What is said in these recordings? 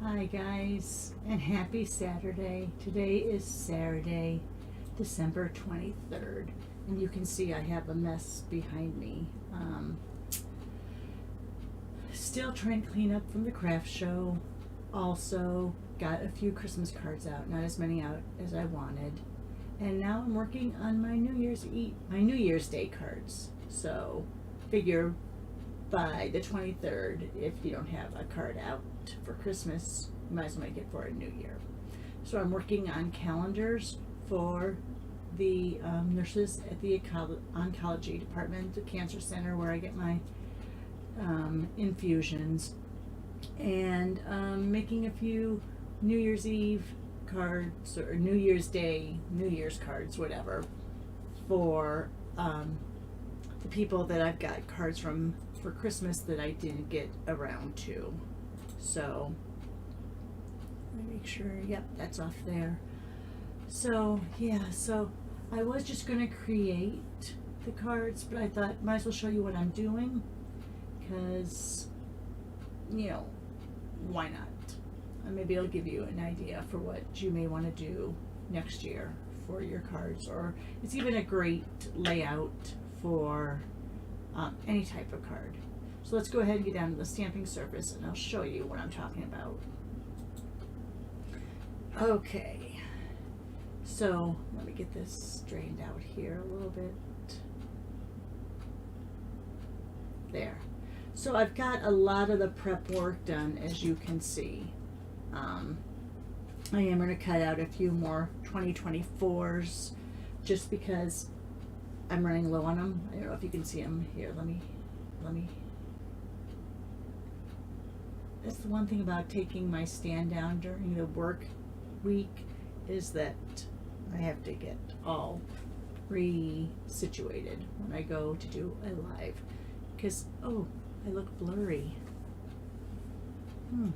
Hi guys, and happy Saturday. Today is Saturday, December 23rd, and you can see I have a mess behind me. Still trying to clean up from the craft show. Also got a few Christmas cards out, not as many out as I wanted. And now I'm working on my New Year's Day cards. So figure by the 23rd, if you don't have a card out for Christmas, you might as well make it for a New Year. So I'm working on calendars for the nurses at the oncology department, the cancer center where I get my infusions, and making a few New Year's Eve cards or New Year's Day, New Year's cards, whatever, for the people that I've got cards from for Christmas that I didn't get around to. So let me make sure, yep, that's off there. So yeah, so I was just gonna create the cards, but I thought might as well show you what I'm doing, because why not? Maybe it'll give you an idea for what you may want to do next year for your cards, or it's even a great layout for any type of card. So let's go ahead and get down to the stamping surface and I'll show you what I'm talking about. Okay, so let me get this straightened out here a little bit. There. So I've got a lot of the prep work done, as you can see. I am going to cut out a few more 2024s just because I'm running low on them. I don't know if you can see them here. Let me. That's the one thing about taking my stand down during the work week, is that I have to get all re-situated when I go to do a live, because I look blurry. I'm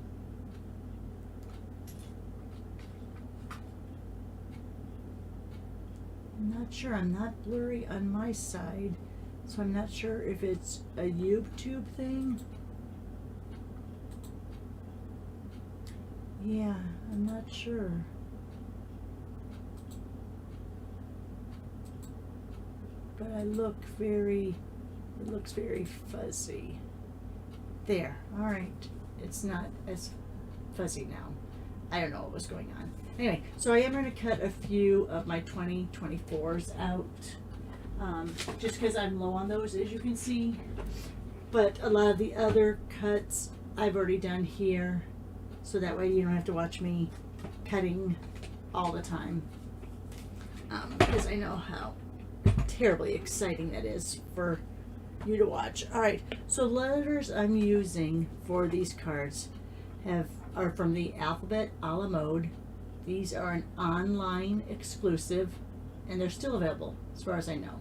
not sure. I'm not blurry on my side, so I'm not sure if it's a YouTube thing. Yeah, I'm not sure. But it looks very fuzzy. There, all right. It's not as fuzzy now. I don't know what was going on. Anyway, so I am going to cut a few of my 2024s out, just because I'm low on those, as you can see. But a lot of the other cuts I've already done here, so that way you don't have to watch me cutting all the time, because I know how terribly exciting that is for you to watch. All right, so letters I'm using for these cards are from the Alphabet a la Mode. These are an online exclusive, and they're still available as far as I know.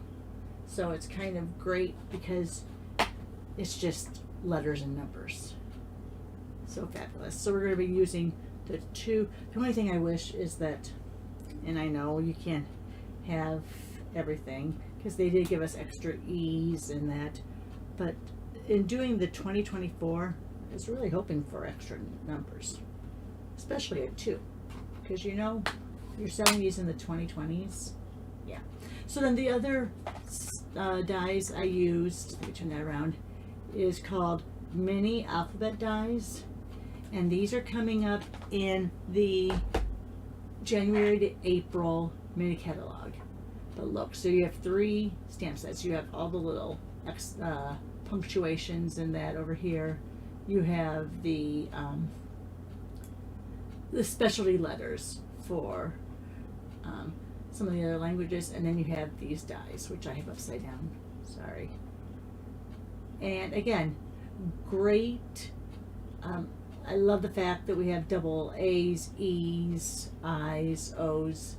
So it's kind of great because it's just letters and numbers. So fabulous. So we're going to be using the only thing I wish is that, and I know you can't have everything because they did give us extra E's in that, but in doing the 2024, I was really hoping for extra numbers, especially a 2, because you're selling these in the 2020s. Yeah. So then the other dies I used, let me turn that around, is called mini alphabet dies, and these are coming up in the January to April mini catalog. But look, so you have 3 stamp sets. You have all the little punctuations in that over here. You have the specialty letters for some of the other languages, and then you have these dies, which I have upside down. Sorry. And again, great. I love the fact that we have double A's, E's, I's, O's,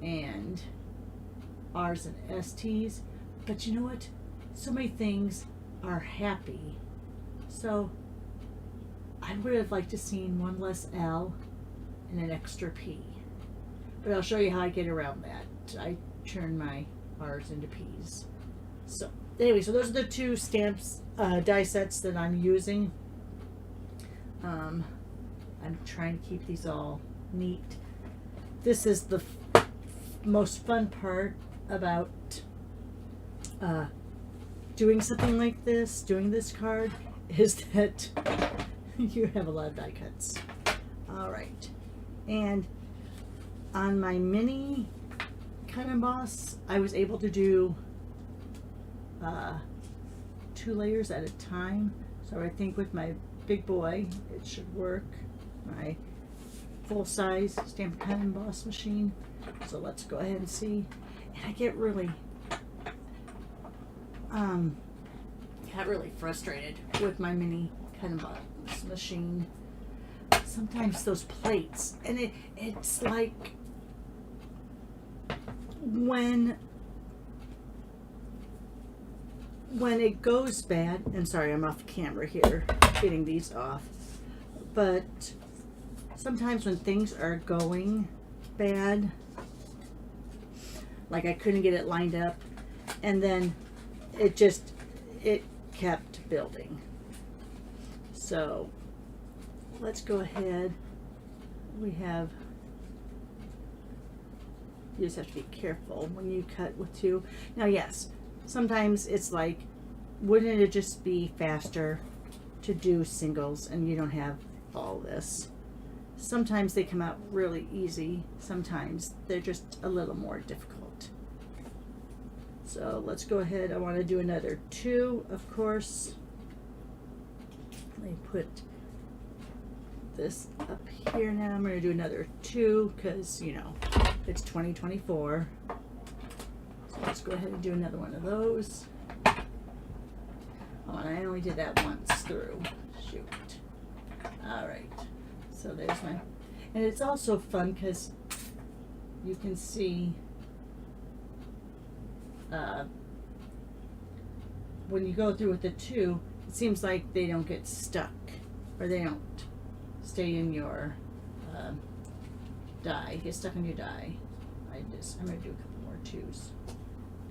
and R's and ST's. But you know what? So many things are happy. So I would have liked to seen one less L and an extra P. But I'll show you how I get around that. I turn my R's into P's. So anyway, so those are the 2 stamps, die sets that I'm using. I'm trying to keep these all neat. This is the most fun part about doing something like this, doing this card, is that you have a lot of die cuts. All right, and on my mini cut emboss, I was able to do 2 layers at a time. So I think with my big boy, it should work. My full-size Stampin' Cut emboss machine. So let's go ahead and see. And I get really, got really frustrated with my mini cut emboss machine. Sometimes those plates, and it's like when it goes bad, and sorry, I'm off camera here, getting these off, but sometimes when things are going bad, like I couldn't get it lined up, and then it kept building. So let's go ahead. You just have to be careful when you cut with 2. Now yes, sometimes it's like, wouldn't it just be faster to do singles and you don't have all this? Sometimes they come out really easy. Sometimes they're just a little more difficult. So let's go ahead. I want to do another 2, of course. Let me put this up here now. I'm going to do another 2 because, you know, it's 2024. So let's go ahead and do another one of those. Oh, and I only did that once through. Shoot. All right. So there's my, and it's also fun because you can see when you go through with the 2, it seems like they don't get stuck, or they don't stay in your die, get stuck in your die. I'm going to do a couple more 2s.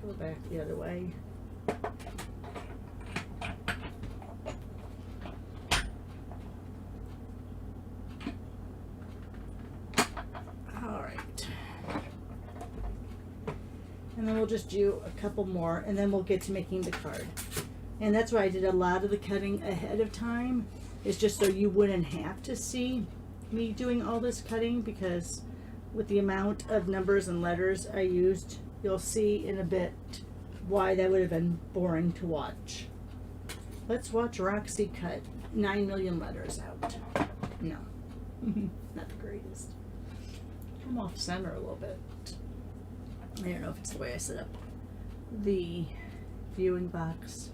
Go back the other way. And then we'll just do a couple more, and then we'll get to making the card. And that's why I did a lot of the cutting ahead of time, is just so you wouldn't have to see me doing all this cutting, because with the amount of numbers and letters I used, you'll see in a bit why that would have been boring to watch. Let's watch Roxi cut 9 million letters out. No, not the greatest. Come off center a little bit. I don't know if it's the way I set up the viewing box,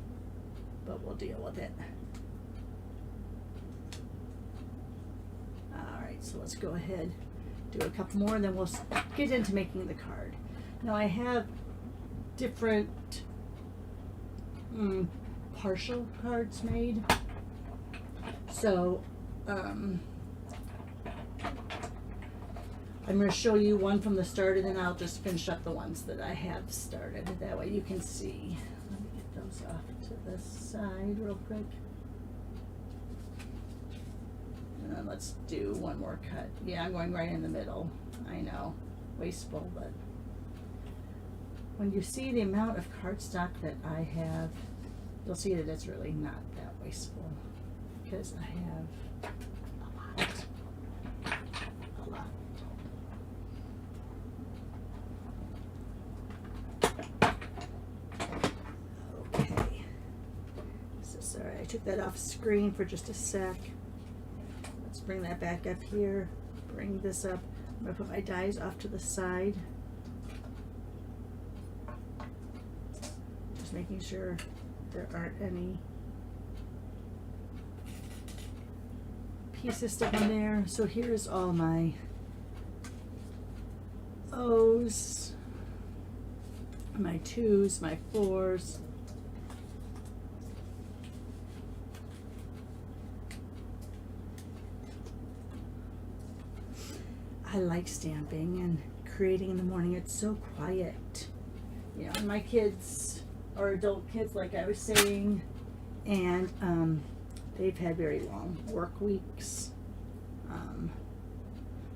but we'll deal with it. Alright, so let's go ahead, do a couple more, and then we'll get into making the card. Now I have different partial cards made. So I'm going to show you one from the start, and then I'll just finish up the ones that I have started. That way you can see. Let me get those off to the side real quick. And then let's do one more cut. Yeah, I'm going right in the middle. I know, wasteful, but when you see the amount of cardstock that I have, you'll see that it's really not that wasteful, because I have a lot. Sorry, I took that off screen for just a sec. Let's bring that back up here. Bring this up. I'm going to put my dies off to the side. Just making sure there aren't any pieces stuck in there. So here's all my O's, my 2s, my 4s. I like stamping and creating in the morning. It's so quiet. You know, and my kids are adult kids, like I was saying, and they've had very long work weeks.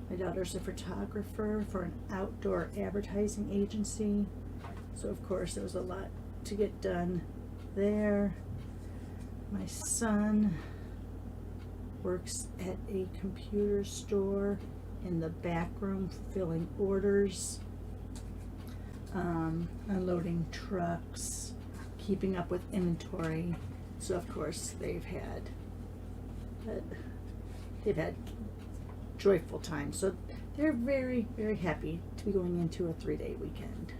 My daughter's a photographer for an outdoor advertising agency, so of course there was a lot to get done there. My son works at a computer store in the back room filling orders, unloading trucks, keeping up with inventory. So of course they've had joyful times. So they're very, very happy to be going into a 3-day weekend.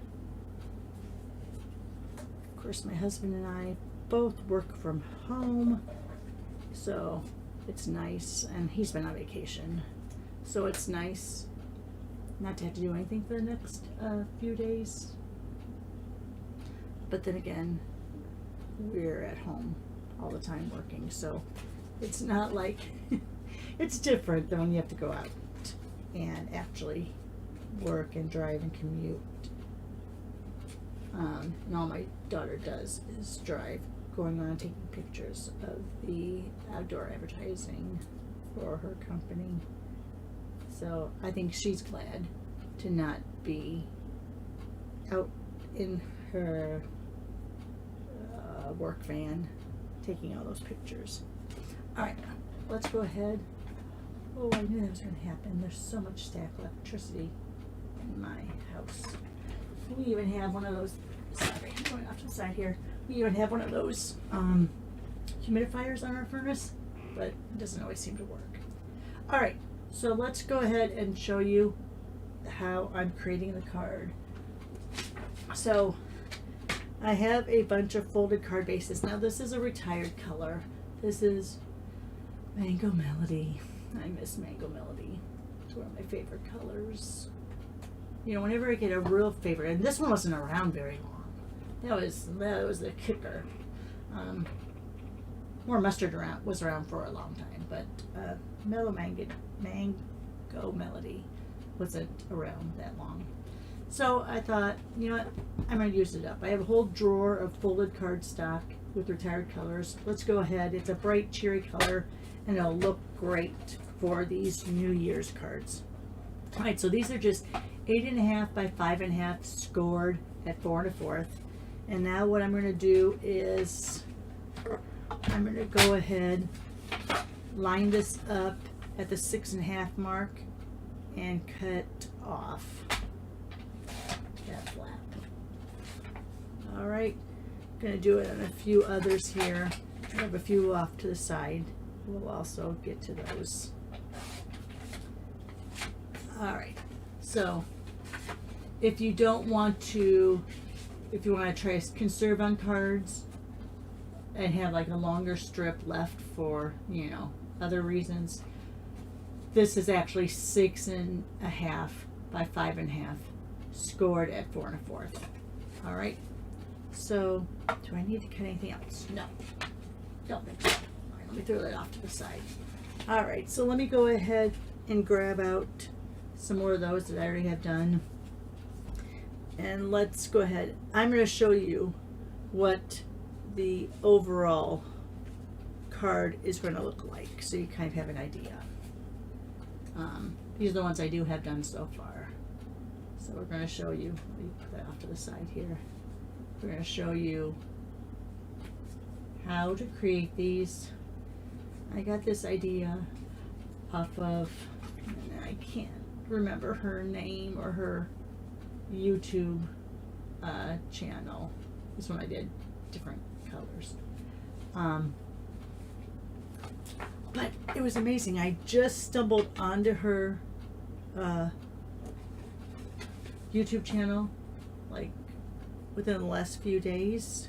Of course, my husband and I both work from home, so it's nice, and he's been on vacation, so it's nice not to have to do anything for the next few days. But then again, we're at home all the time working, so it's not like it's different than when you have to go out and actually work and drive and commute. And all my daughter does is drive, going around taking pictures of the outdoor advertising for her company. So I think she's glad to not be out in her work van taking all those pictures. All right, let's go ahead. Oh, I knew that was going to happen. There's so much static electricity in my house. We even have one of those, sorry, I'm going off to the side here. We even have one of those humidifiers on our furnace, but it doesn't always seem to work. All right, so let's go ahead and show you how I'm creating the card. So I have a bunch of folded card bases. Now this is a retired color. This is Mango Melody. I miss Mango Melody. It's one of my favorite colors. You know, whenever I get a real favorite, and this one wasn't around very long. That was the kicker. More Mustard was around for a long time, but Mango Melody wasn't around that long. So I thought, you know what, I'm going to use it up. I have a whole drawer of folded cardstock with retired colors. Let's go ahead. It's a bright cherry color, and it'll look great for these New Year's cards. All right, so these are just 8.5 by 5.5 scored at 4 1/4. And now what I'm going to do is I'm going to go ahead, line this up at the 6.5 mark, and cut off that flap. All right, going to do it on a few others here. I have a few off to the side. We'll also get to those. All right, so if you don't want to, if you want to try to conserve on cards and have like a longer strip left for, you know, other reasons, this is actually 6.5 by 5.5 scored at 4 1/4. All right, so do I need to cut anything else? No, don't think so. All right, let me throw that off to the side. All right, so let me go ahead and grab out some more of those that I already have done. And let's go ahead. I'm going to show you what the overall card is going to look like, so you kind of have an idea. These are the ones I do have done so far. So we're going to show you, let me put that off to the side here. We're going to show you how to create these. I got this idea off of, and I can't remember her name or her YouTube channel. This one I did different colors. But it was amazing. I just stumbled onto her YouTube channel like within the last few days,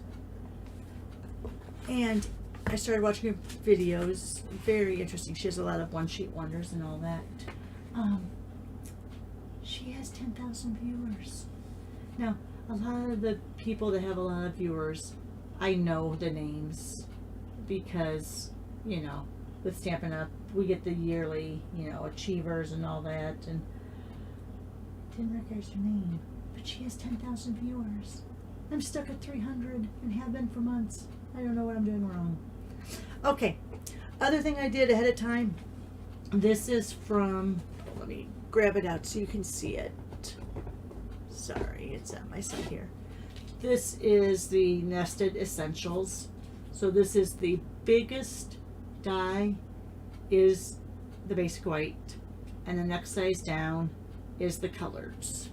and I started watching her videos. Very interesting. She has a lot of one-sheet wonders and all that. She has 10,000 viewers. Now, a lot of the people that have a lot of viewers, I know the names because, you know, with Stampin' Up, we get the yearly, you know, achievers and all that, and didn't recognize her name, but she has 10,000 viewers. I'm stuck at 300 and have been for months. I don't know what I'm doing wrong. Okay, other thing I did ahead of time, This is from, let me grab it out so you can see it. Sorry, it's on my side here. This is the Nested Essentials. So this is the biggest die is the basic white, and the next size down is the colors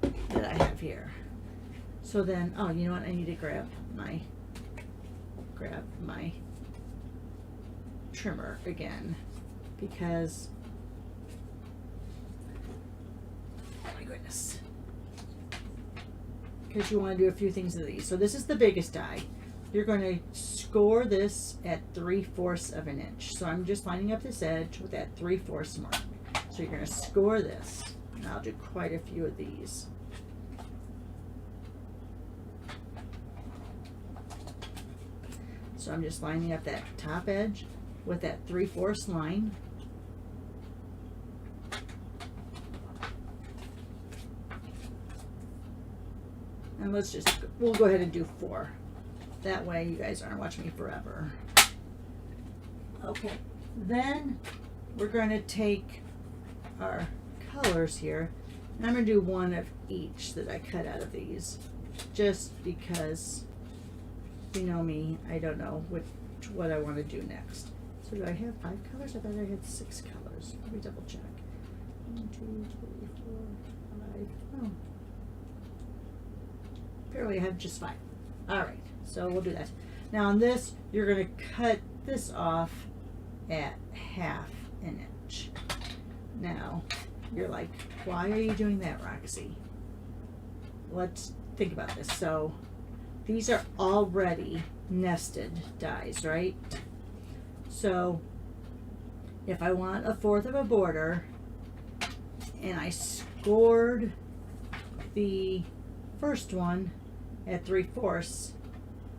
that I have here. So then, oh, you know what? I need to grab my trimmer again, because oh my goodness, because you want to do a few things of these. So this is the biggest die. You're going to score this at 3/4 of an inch. So I'm just lining up this edge with that 3/4 mark. So you're going to score this, and I'll do quite a few of these. So I'm just lining up that top edge with that 3/4 line. And we'll go ahead and do 4. That way you guys aren't watching me forever. Okay, then we're going to take our colors here, and I'm going to do one of each that I cut out of these, just because, you know me, I don't know what I want to do next. So do I have 5 colors? I thought I had 6 colors. Let me double check. 1, 2, 3, 4, 5. Oh. Apparently I have just 5. All right, so we'll do that. Now on this, you're going to cut this off at 1/2 an inch. Now, you're like, why are you doing that, Roxy? Let's think about this. So these are already nested dies, right? So if I want 1/4 of a border and I scored the first one at 3/4,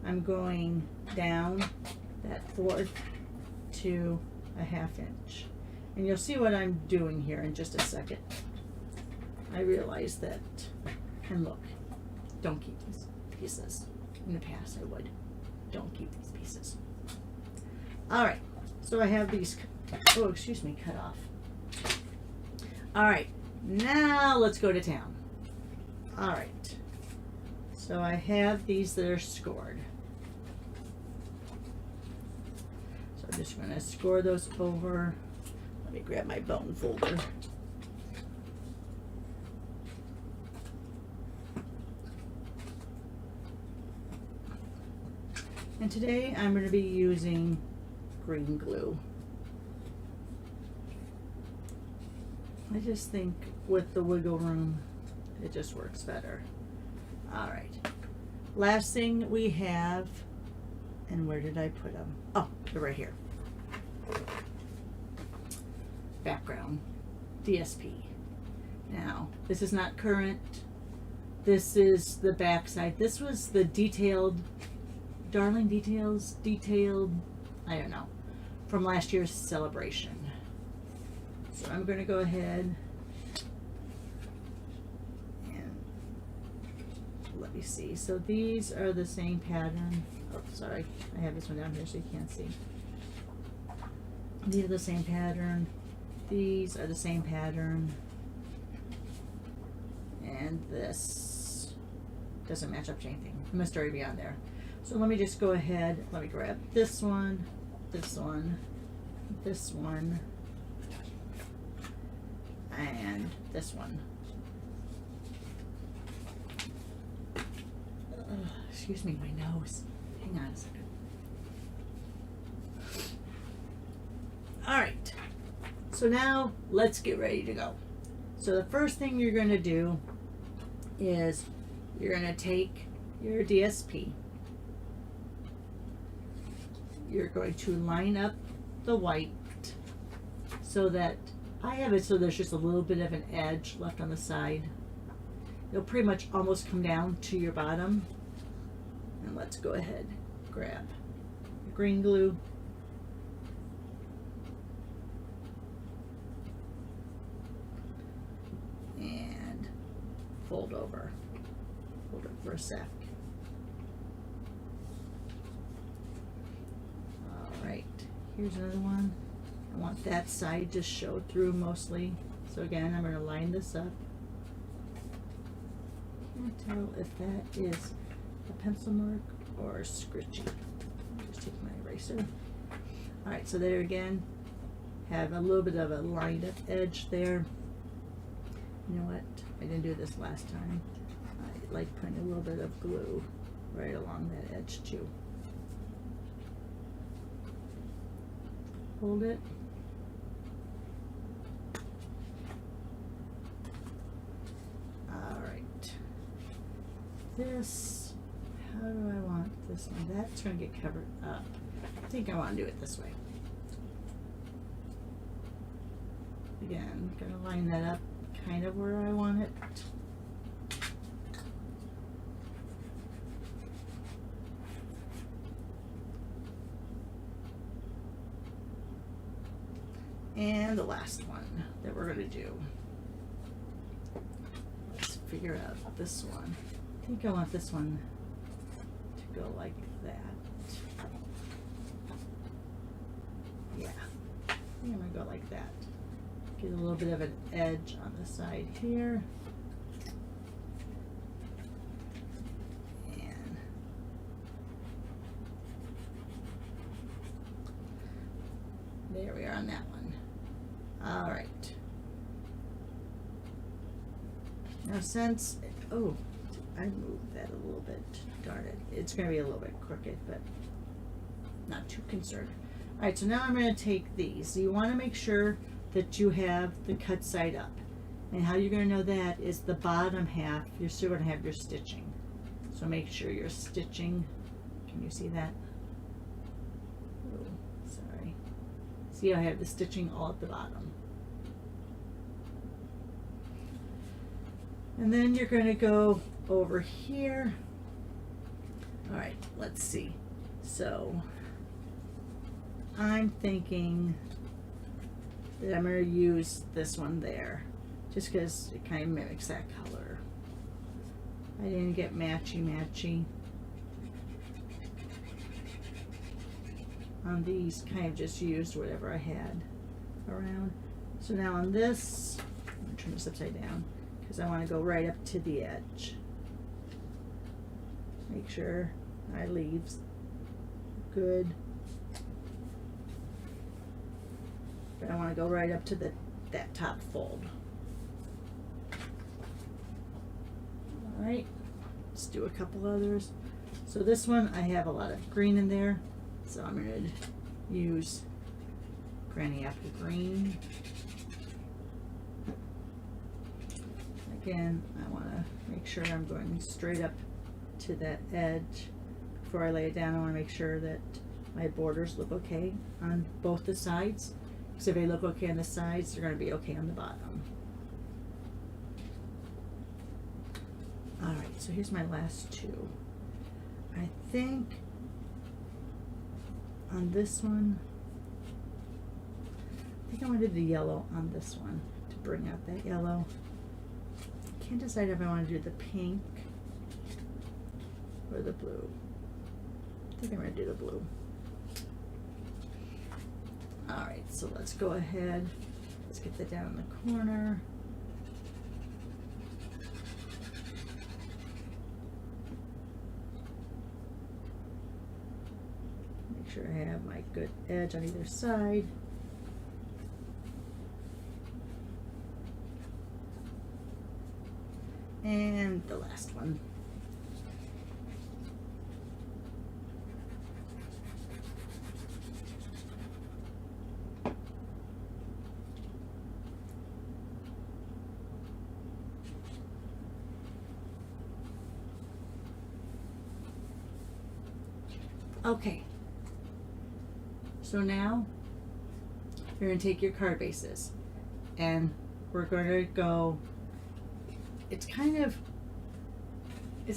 I'm going down that 1/4 to 1/2 inch. And you'll see what I'm doing here in just a second. I realize that, and look, don't keep these pieces. In the past I would. Don't keep these pieces. All right, so I have these, oh, excuse me, cut off. All right, now let's go to town. All right, so I have these that are scored. So I'm just gonna score those over. Let me grab my bone folder. And today I'm going to be using green glue. I just think with the wiggle room, it just works better. All right. Last thing we have, and where did I put them? Oh, they're right here. Background, DSP. Now, this is not current. This is the back side. This was the detailed, Darling Details, I don't know, from last year's celebration. So I'm going to go ahead and let me see. So these are the same pattern. Oh, sorry, I have this one down here so you can't see. These are the same pattern. These are the same pattern. And this doesn't match up to anything. It must already be on there. So let me just go ahead. Let me grab this one, this one, this one, and this one. Excuse me, my nose. Hang on a second. All right. So now let's get ready to go. So the first thing you're going to do is you're going to take your DSP. You're going to line up the white so that I have it so there's just a little bit of an edge left on the side. It'll pretty much almost come down to your bottom. And let's go ahead, grab the green glue. And fold over. Hold it for a sec. All right, here's another one. I want that side to show through mostly. So again, I'm going to line this up. Can't tell if that is a pencil mark or scritchy. I'll just take my eraser. Alright, so there again, have a little bit of a lined up edge there. You know what? I didn't do this last time. I like putting a little bit of glue right along that edge too. Hold it. Alright. This, how do I want this one? That's going to get covered up. I think I want to do it this way. Again, I'm going to line that up kind of where I want it. And the last one that we're going to do. Let's figure out this one. I think I want this one to go like that. Yeah, I think I'm going to go like that. Get a little bit of an edge on the side here. And there we are on that one. All right. Now since, oh, I moved that a little bit. Darn it. It's going to be a little bit crooked, but not too concerned. All right, so now I'm going to take these. So you want to make sure that you have the cut side up. And how you're going to know that is the bottom half, you're still going to have your stitching. So make sure you're stitching. Can you see that? Oh, sorry. See, I have the stitching all at the bottom. And then you're going to go over here. All right, let's see. So I'm thinking that I'm going to use this one there, just because it kind of mimics that color. I didn't get matchy on these, kind of just used whatever I had around. So now on this, I'm going to turn this upside down because I want to go right up to the edge. Make sure I leave good. But I want to go right up to that top fold. All right, let's do a couple others. So this one, I have a lot of green in there, so I'm going to use Granny Apple Green. Again, I want to make sure I'm going straight up to that edge. Before I lay it down, I want to make sure that my borders look okay on both the sides. Because if they look okay on the sides, they're going to be okay on the bottom. Alright, so here's my last two. I think on this one, I think I want to do the yellow on this one to bring out that yellow. Can't decide if I want to do the pink or the blue. I think I'm going to do the blue. Alright, so let's go ahead. Let's get that down in the corner. Make sure I have my good edge on either side. And the last one. Okay, so now you're going to take your card bases and we're going to go, it's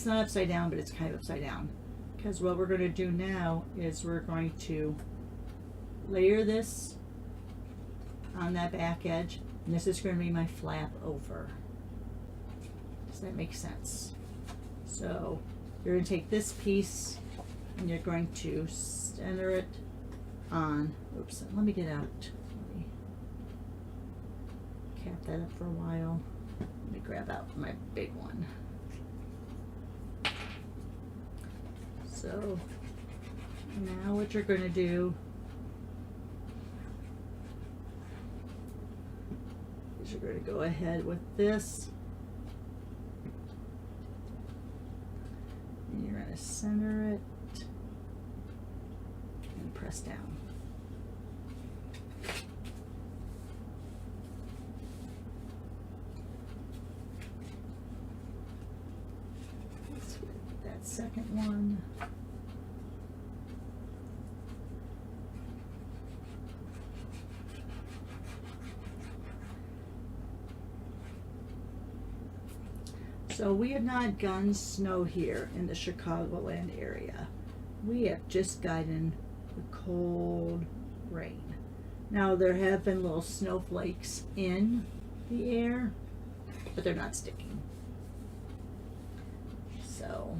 not upside down, but it's kind of upside down, because what we're going to do now is we're going to layer this on that back edge, and this is going to be my flap over. Does that make sense? So you're going to take this piece and you're going to center it on, oops, let me get out. Let cap that up for a while. Let me grab out my big one. So now what you're going to do is you're going to go ahead with this. And you're going to center it and press down. Let's get that second one. So we have not gotten snow here in the Chicagoland area. We have just gotten the cold rain. Now there have been little snowflakes in the air, but they're not sticking. So,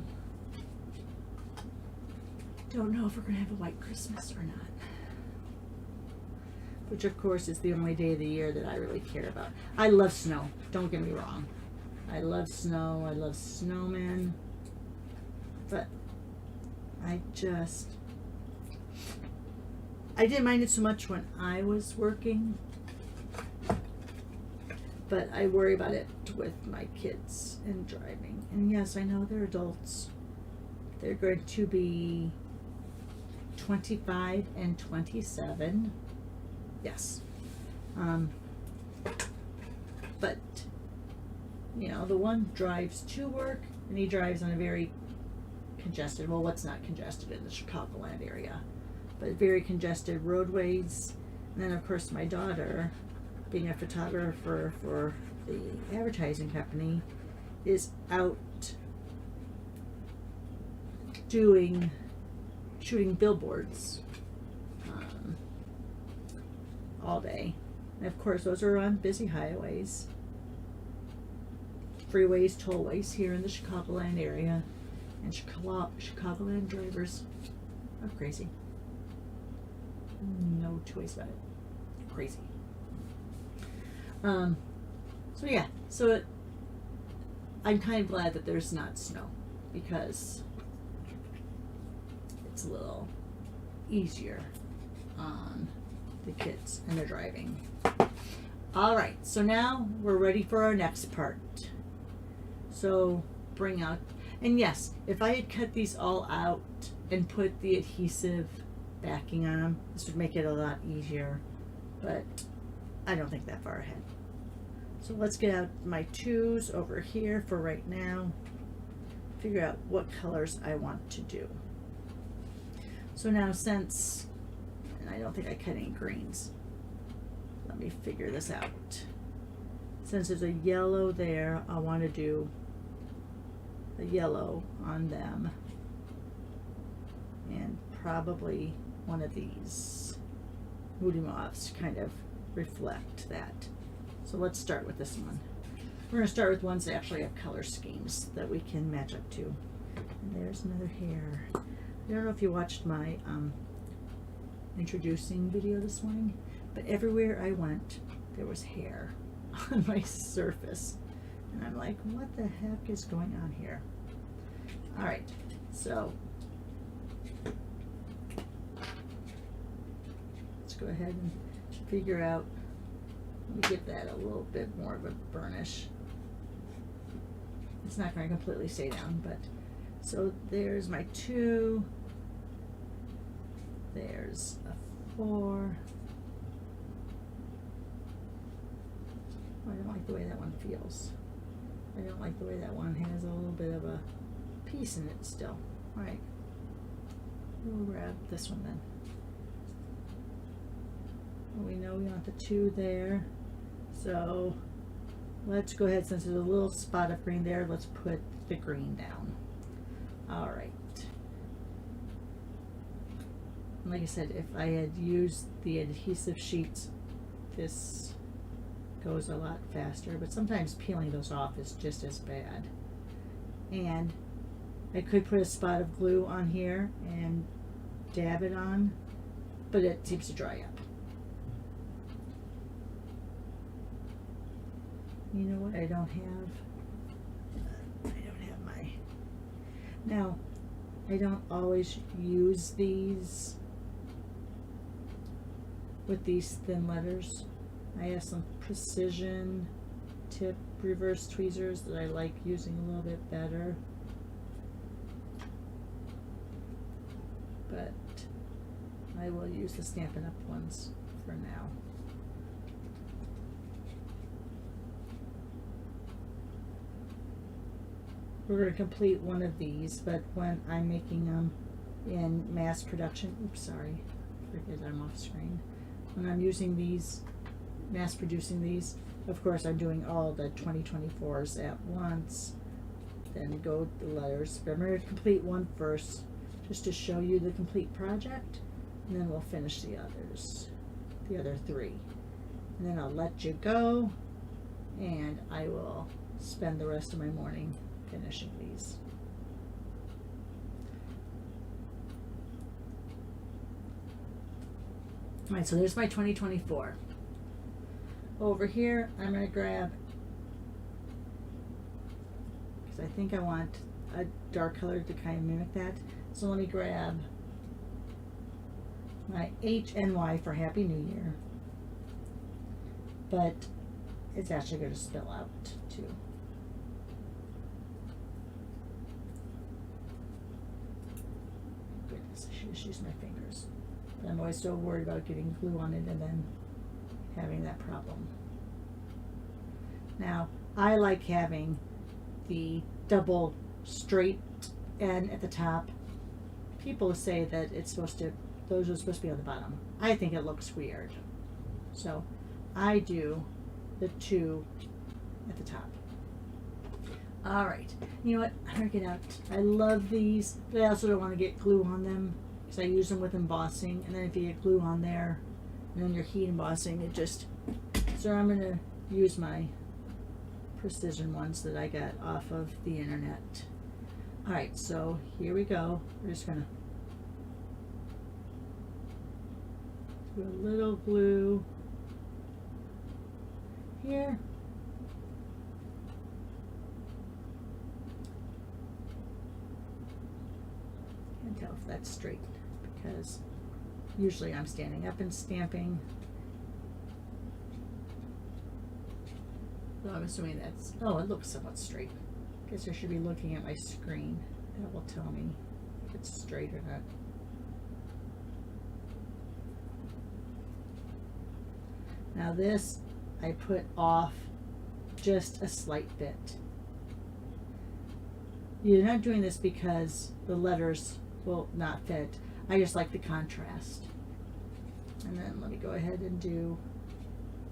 don't know if we're gonna have a white Christmas or not. Which of course is the only day of the year that I really care about. I love snow, don't get me wrong. I love snow, I love snowmen, but I didn't mind it so much when I was working, but I worry about it with my kids and driving. And yes, I know they're adults. They're going to be 25 and 27. Yes. But you know, the one drives to work, and he drives on a very congested, well, what's not congested in the Chicagoland area, but very congested roadways. And then, of course, my daughter, being a photographer for the advertising company, is out shooting billboards all day. And, of course, those are on busy highways. Freeways, tollways here in the Chicagoland area, and Chicagoland drivers are crazy. No two ways about it. Crazy. So yeah, I'm kind of glad that there's not snow, because it's a little easier on the kids and their driving. All right, so now we're ready for our next part. So bring out, and yes, if I had cut these all out and put the adhesive backing on them, this would make it a lot easier, but I don't think that far ahead. So let's get out my twos over here for right now, figure out what colors I want to do. So now since, and I don't think I cut any greens, let me figure this out. Since there's a yellow there, I want to do a yellow on them, and probably one of these Moody Moths to kind of reflect that. So let's start with this one. We're going to start with ones that actually have color schemes that we can match up to. And there's another hair. I don't know if you watched my introducing video this morning, but everywhere I went there was hair on my surface, and I'm like, what the heck is going on here? All right, so let's go ahead and figure out, let me give that a little bit more of a burnish. It's not going to completely stay down, but so there's my 2, there's a 4. I don't like the way that one feels. I don't like the way that one has a little bit of a piece in it still. All right, we'll grab this one then. Well, we know we want the 2 there, so let's go ahead, since there's a little spot of green there, let's put the green down. All right. Like I said, if I had used the adhesive sheets, this goes a lot faster, but sometimes peeling those off is just as bad. And I could put a spot of glue on here and dab it on, but it seems to dry up. You know what I don't have? Now, I don't always use these with these thin letters. I have some precision tip reverse tweezers that I like using a little bit better. But I will use the Stampin' Up! Ones for now. We're going to complete one of these, but when I'm making them in mass production, oops, sorry, forget I'm off screen. When I'm using these, mass producing these, of course I'm doing all the 2024s at once, then go to the letters. But I'm going to complete one first, just to show you the complete project, and then we'll finish the others, the other three. And then I'll let you go, and I will spend the rest of my morning finishing these. Alright, so there's my 2024. Over here, I'm going to grab, because I think I want a dark color to kind of mimic that. So let me grab my HNY for Happy New Year. But it's actually going to spill out too. Goodness, I should just use my fingers. But I'm always so worried about getting glue on it and then having that problem. Now, I like having the double straight end at the top. People say that it's supposed to, those are supposed to be on the bottom. I think it looks weird. So I do the two at the top. All right, you know what, I'm gonna get out. I love these, but I also don't want to get glue on them because I use them with embossing, and then if you get glue on there and then you're heat embossing, it just, so I'm gonna use my precision ones that I got off of the internet. All right, so here we go. We're just gonna do a little glue here. Can't tell if that's straight because usually I'm standing up and stamping. So I'm assuming that's, oh, it looks somewhat straight. Guess I should be looking at my screen. That will tell me if it's straight or not. Now this I put off just a slight bit. You're not doing this because the letters will not fit. I just like the contrast. And then let me go ahead and do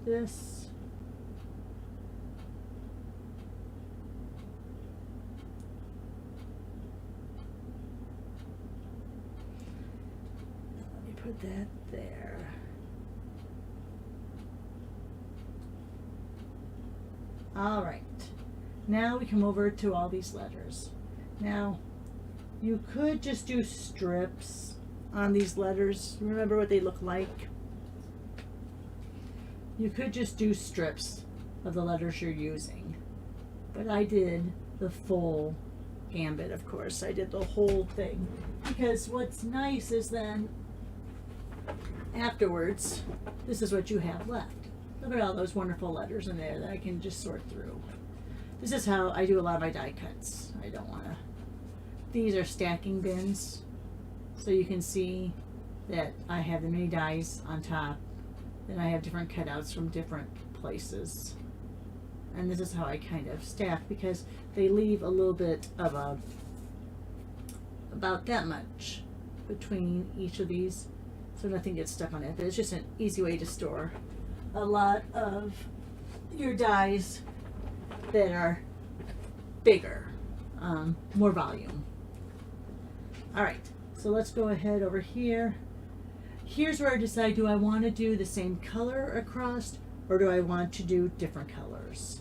this. Let me put that there. All right, now we come over to all these letters. Now, you could just do strips on these letters. Remember what they look like? You could just do strips of the letters you're using. But I did the full gambit, of course. I did the whole thing. Because what's nice is then, afterwards, this is what you have left. Look at all those wonderful letters in there that I can just sort through. This is how I do a lot of my die cuts. I don't want to. These are stacking bins, so you can see that I have the mini dies on top, and I have different cutouts from different places. And this is how I kind of stack because they leave a little bit of a, about that much between each of these, so nothing gets stuck on it. But it's just an easy way to store a lot of your dies that are bigger, more volume. All right, so let's go ahead over here. Here's where I decide, do I want to do the same color across or do I want to do different colors?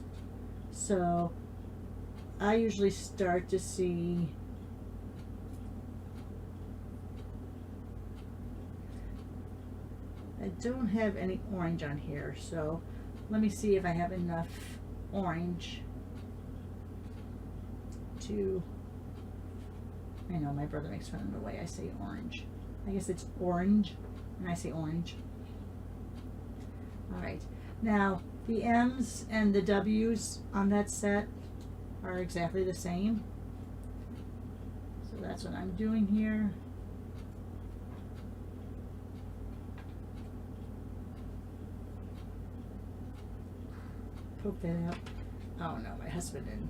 So I usually start to see I don't have any orange on here, so let me see if I have enough orange to, I know my brother makes fun of the way I say orange. I guess it's orange and I say orange. All right, now the M's and the W's on that set are exactly the same. So that's what I'm doing here. Poke that out. Oh no, my husband and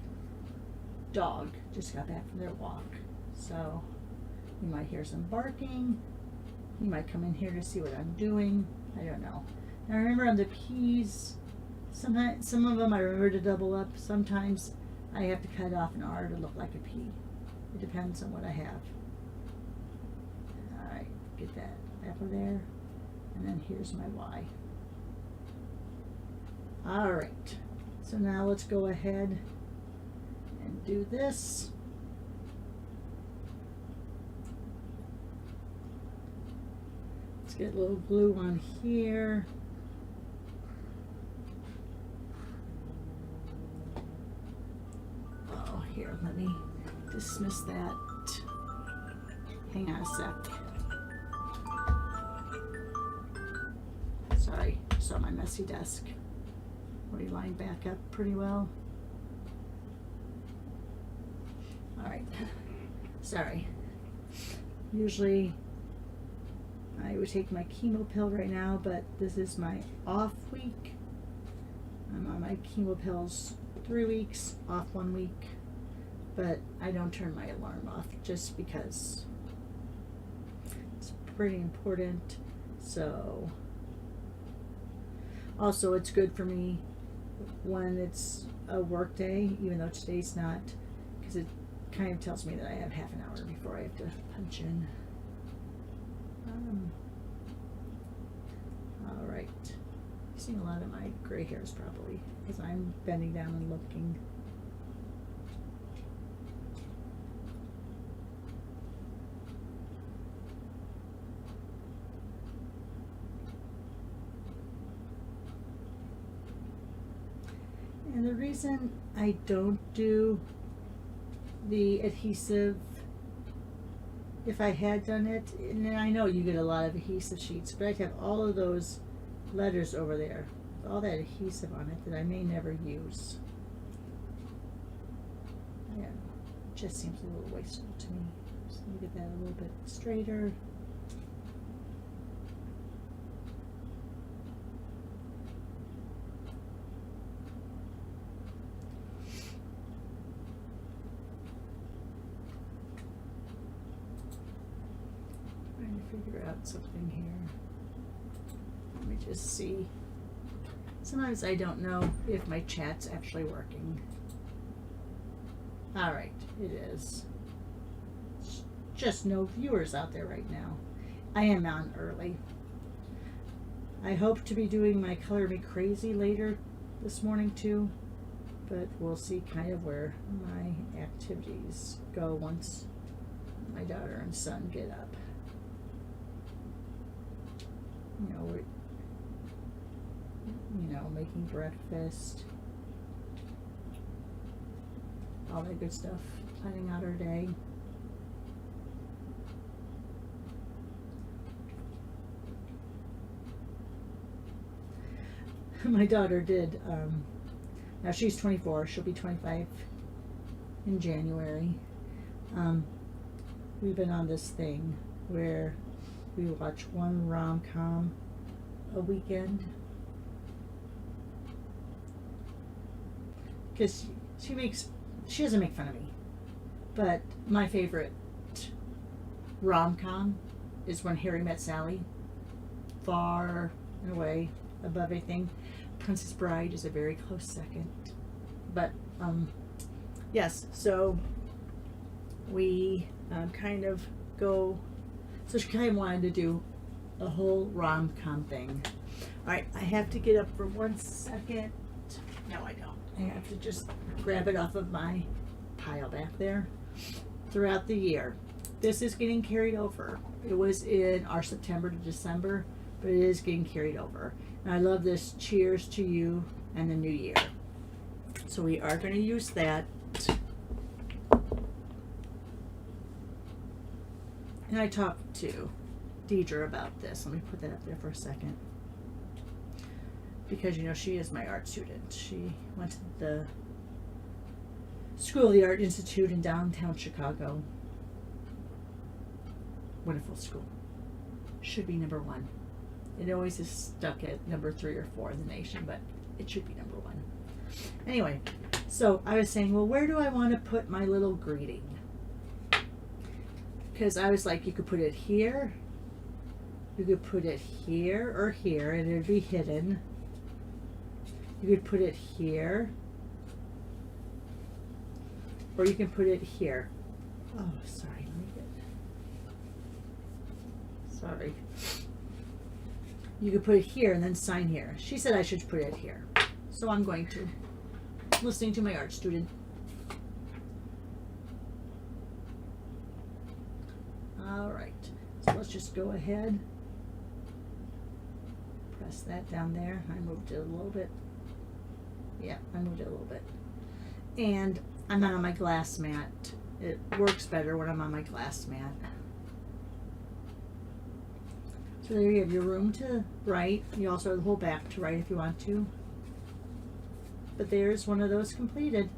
dog just got back from their walk. So you might hear some barking. You might come in here to see what I'm doing. I don't know. Now remember on the P's, sometimes some of them I remember to double up. Sometimes I have to cut off an R to look like a P. It depends on what I have. Alright, get that over there. And then here's my Y. Alright, so now let's go ahead and do this. Let's get a little glue on here. Oh, here, let me dismiss that. Hang on a sec. Sorry, saw my messy desk. We line back up pretty well. All right, sorry. Usually I would take my chemo pill right now, but this is my off week. I'm on my chemo pills 3 weeks, off 1 week, but I don't turn my alarm off just because it's pretty important. So also it's good for me when it's a work day, even though today's not, because it kind of tells me that I have half an hour before I have to punch in. All right, you're seeing a lot of my gray hairs probably because I'm bending down and looking. And the reason I don't do the adhesive, if I had done it, and I know you get a lot of adhesive sheets, but I'd have all of those letters over there, all that adhesive on it that I may never use. Yeah, it just seems a little wasteful to me. So let me get that a little bit straighter. Figure out something here. Let me just see. Sometimes I don't know if my chat's actually working. All right, it is. Just no viewers out there right now. I am on early. I hope to be doing my Color Me Crazy later this morning too, but we'll see kind of where my activities go once my daughter and son get up. We're making breakfast, all that good stuff, planning out our day. My daughter did, now she's 24, she'll be 25 in January. We've been on this thing where we watch one rom-com a weekend. Because she doesn't make fun of me. But my favorite rom-com is When Harry Met Sally. Far and away above everything. Princess Bride is a very close second. But, yes, so we kind of go. So she kind of wanted to do a whole rom-com thing. All right, I have to get up for 1 second. No, I don't. I have to just grab it off of my pile back there. Throughout the year, this is getting carried over. It was in our September to December, but it is getting carried over. And I love this. Cheers to you and the new year. So we are going to use that. And I talked to Deidre about this. Let me put that up there for a second. Because, you know, she is my art student. She went to the School of the Art Institute in downtown Chicago. Wonderful school. Should be number 1. It always is stuck at number 3 or 4 in the nation, but it should be number 1. Anyway, so I was saying, well, where do I want to put my little greeting? Because I was like, you could put it here, you could put it here or here, and it would be hidden. You could put it here, or you can put it here. Oh, sorry, let me get, sorry. You could put it here and then sign here. She said I should put it here, so I'm going to. Listening to my art student. All right, so let's just go ahead. Press that down there. I moved it a little bit. Yeah, I moved it a little bit. And I'm not on my glass mat. It works better when I'm on my glass mat. So there you have your room to write. You also have the whole back to write if you want to. But there's one of those completed.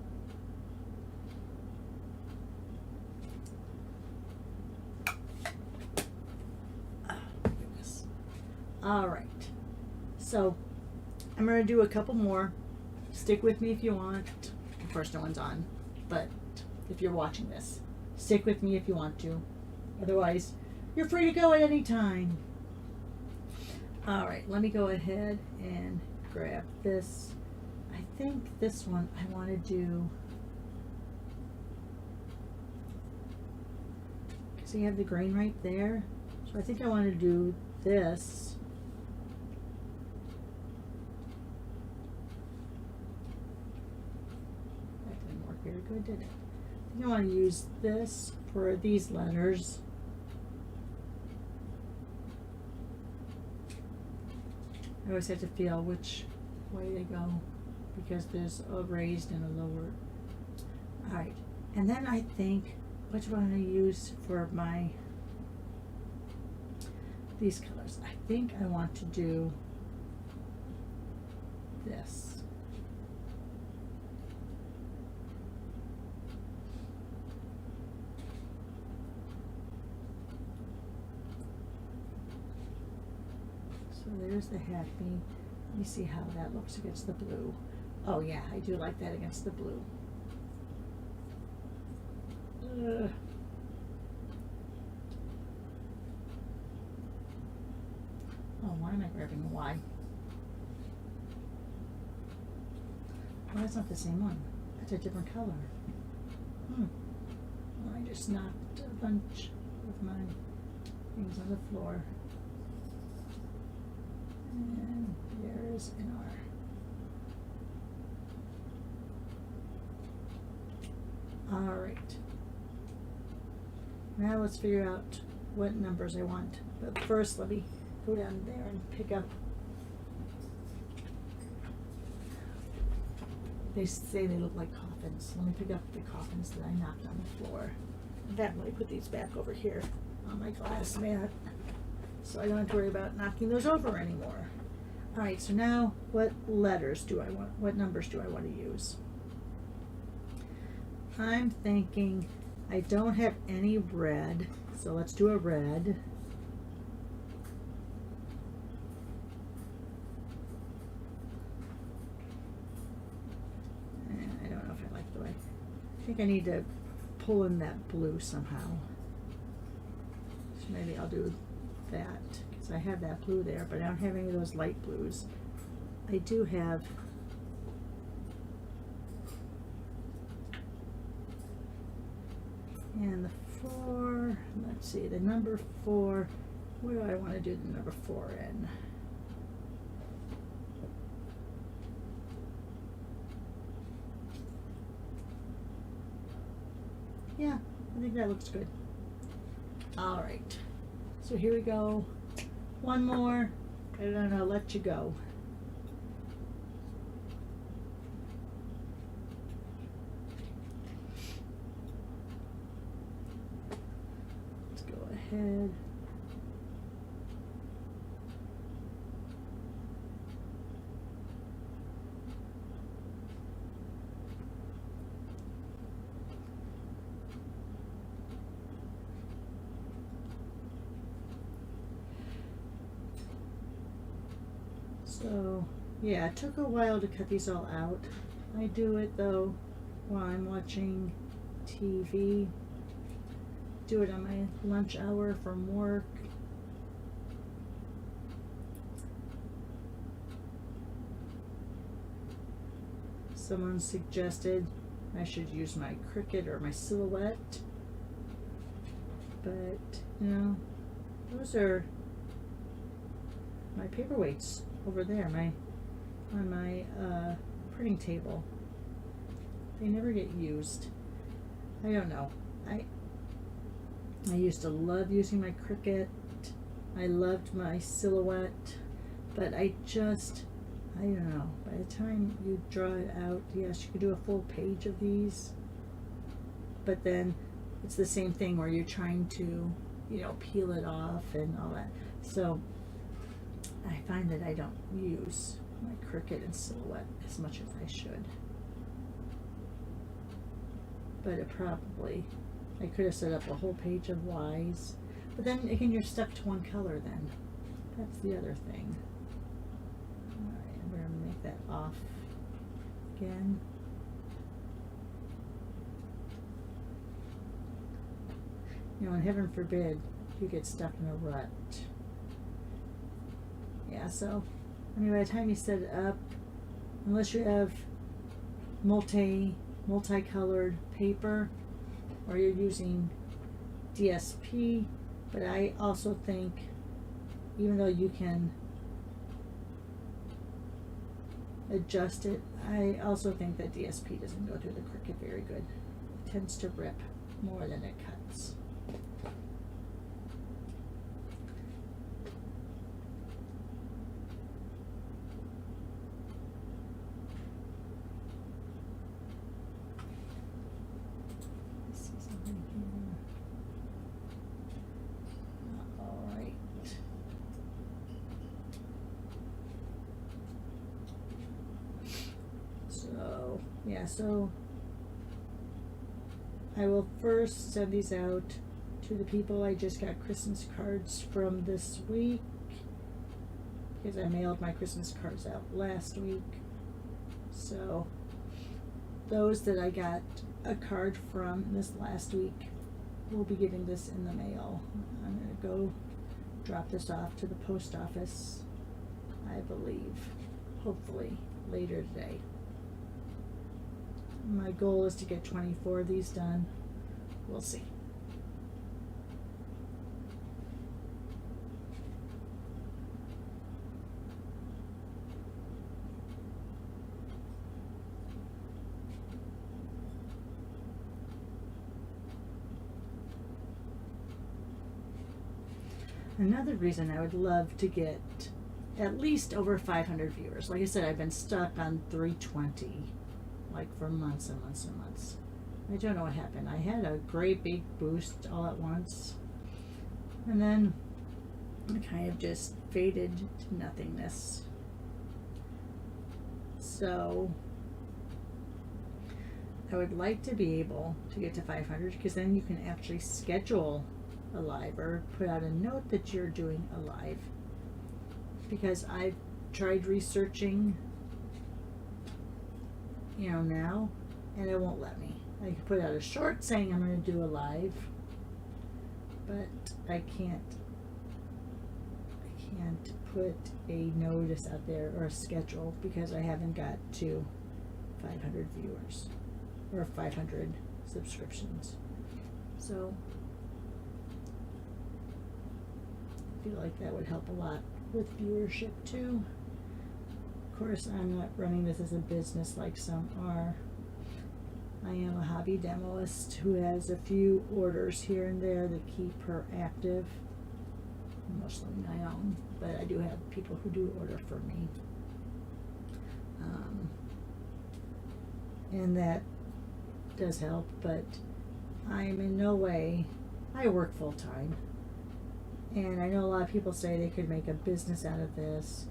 Oh, goodness. All right. So I'm going to do a couple more. Stick with me if you want. Of course, no one's on. But if you're watching this, stick with me if you want to. Otherwise, you're free to go at any time. All right. Let me go ahead and grab this. I think this one I want to do, because you have the grain right there, so I think I want to do this. That didn't work very good, did it? I think I want to use this for these letters. I always have to feel which way they go, because there's a raised and a lower. All right, and then I think, which one I use for my, these colors? I think I want to do this. So there's the happy. Let me see how that looks against the blue. Oh yeah, I do like that against the blue. Oh, why am I grabbing a Y? Oh, that's not the same one. That's a different color. Well, I just knocked a bunch of my things on the floor. And there's an R. All right. Now let's figure out what numbers I want. But first, let me go down there and pick up. They say they look like coffins. Let me pick up the coffins that I knocked on the floor. In fact, let me put these back over here on my glass mat, so I don't have to worry about knocking those over anymore. All right, so now what letters do I want, what numbers do I want to use? I'm thinking I don't have any red, so let's do a red. And I don't know if I like the way. I think I need to pull in that blue somehow. So maybe I'll do that, because I have that blue there, but I don't have any of those light blues. I do have and the 4, let's see, the number 4, where do I want to do the number 4 in? Yeah, I think that looks good. All right, so here we go. One more, and then I'll let you go. head. So, yeah, it took a while to cut these all out. I do it though while I'm watching TV. Do it on my lunch hour from work. Someone suggested I should use my Cricut or my Silhouette, but you know, those are my paperweights over there, on my printing table. They never get used. I don't know. I used to love using my Cricut. I loved my Silhouette, but I don't know. By the time you draw it out, yes, you could do a full page of these, but then it's the same thing where you're trying to, peel it off and all that. So I find that I don't use my Cricut and Silhouette as much as I should. But I could have set up a whole page of Ys, but then again, you're stuck to one color then. That's the other thing. Alright, I'm going to make that off again. And heaven forbid you get stuck in a rut. Yeah, so, by the time you set it up, unless you have multicolored paper, or you're using DSP, but I also think, even though you can adjust it, I also think that DSP doesn't go through the Cricut very good. It tends to rip more than it cuts. So I will first send these out to the people I just got Christmas cards from this week, because I mailed my Christmas cards out last week. So those that I got a card from this last week will be getting this in the mail. I'm going to go drop this off to the post office, I believe, hopefully later today. My goal is to get 24 of these done. We'll see. Another reason I would love to get at least over 500 viewers. Like I said, I've been stuck on 320. Like for months and months and months. I don't know what happened. I had a great big boost all at once, and then it kind of just faded to nothingness. So I would like to be able to get to 500, because then you can actually schedule a live or put out a note that you're doing a live, because I've tried researching now, and it won't let me. I can put out a short saying I'm going to do a live, but I can't put a notice out there or a schedule, because I haven't got to 500 viewers or 500 subscriptions. So I feel like that would help a lot with viewership too. Of course, I'm not running this as a business like some are. I am a hobby demoist who has a few orders here and there that keep her active. Mostly my own, but I do have people who do order for me. And that does help, but I'm in no way, I work full time, And I know a lot of people say they could make a business out of this.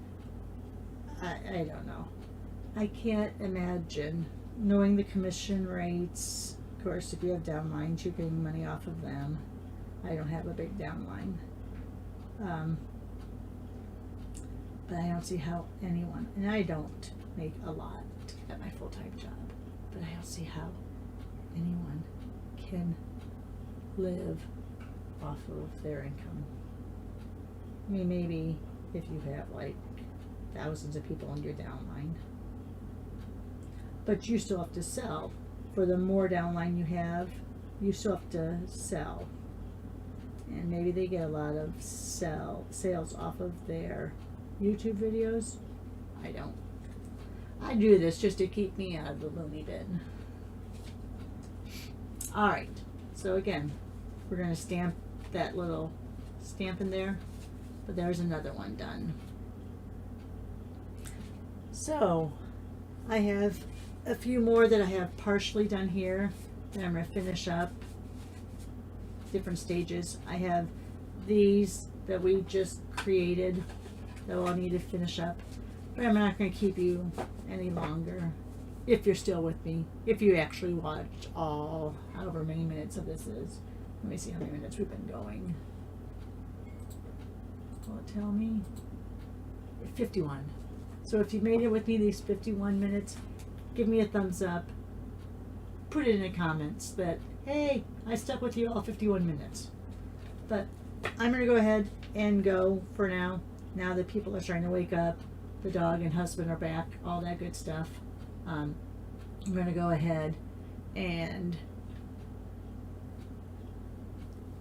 I don't know. I can't imagine knowing the commission rates. Of course, if you have downlines, you're getting money off of them. I don't have a big downline. But I don't see how anyone, and I don't make a lot at my full-time job, but I don't see how anyone can live off of their income. I mean, maybe if you have like thousands of people in your downline, but you still have to sell. For the more downline you have, you still have to sell. And maybe they get a lot of sales off of their YouTube videos. I don't. I do this just to keep me out of the loony bin. Alright, so again, we're going to stamp that little stamp in there, but there's another one done. So, I have a few more that I have partially done here that I'm going to finish up. Different stages. I have these that we just created that I'll need to finish up, but I'm not going to keep you any longer. If you're still with me, if you actually watch all however many minutes of this is. Let me see how many minutes we've been going. Will it tell me? 51. So if you made it with me these 51 minutes, give me a thumbs up. Put it in the comments that, hey, I stuck with you all 51 minutes. But I'm going to go ahead and go for now. Now that people are starting to wake up, the dog and husband are back, all that good stuff. I'm going to go ahead and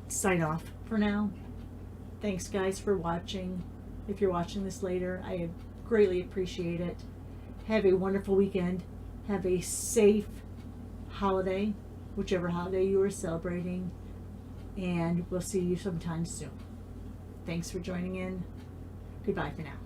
sign off for now. Thanks guys for watching. If you're watching this later, I greatly appreciate it. Have a wonderful weekend. Have a safe holiday, whichever holiday you are celebrating, and we'll see you sometime soon. Thanks for joining in. Goodbye for now.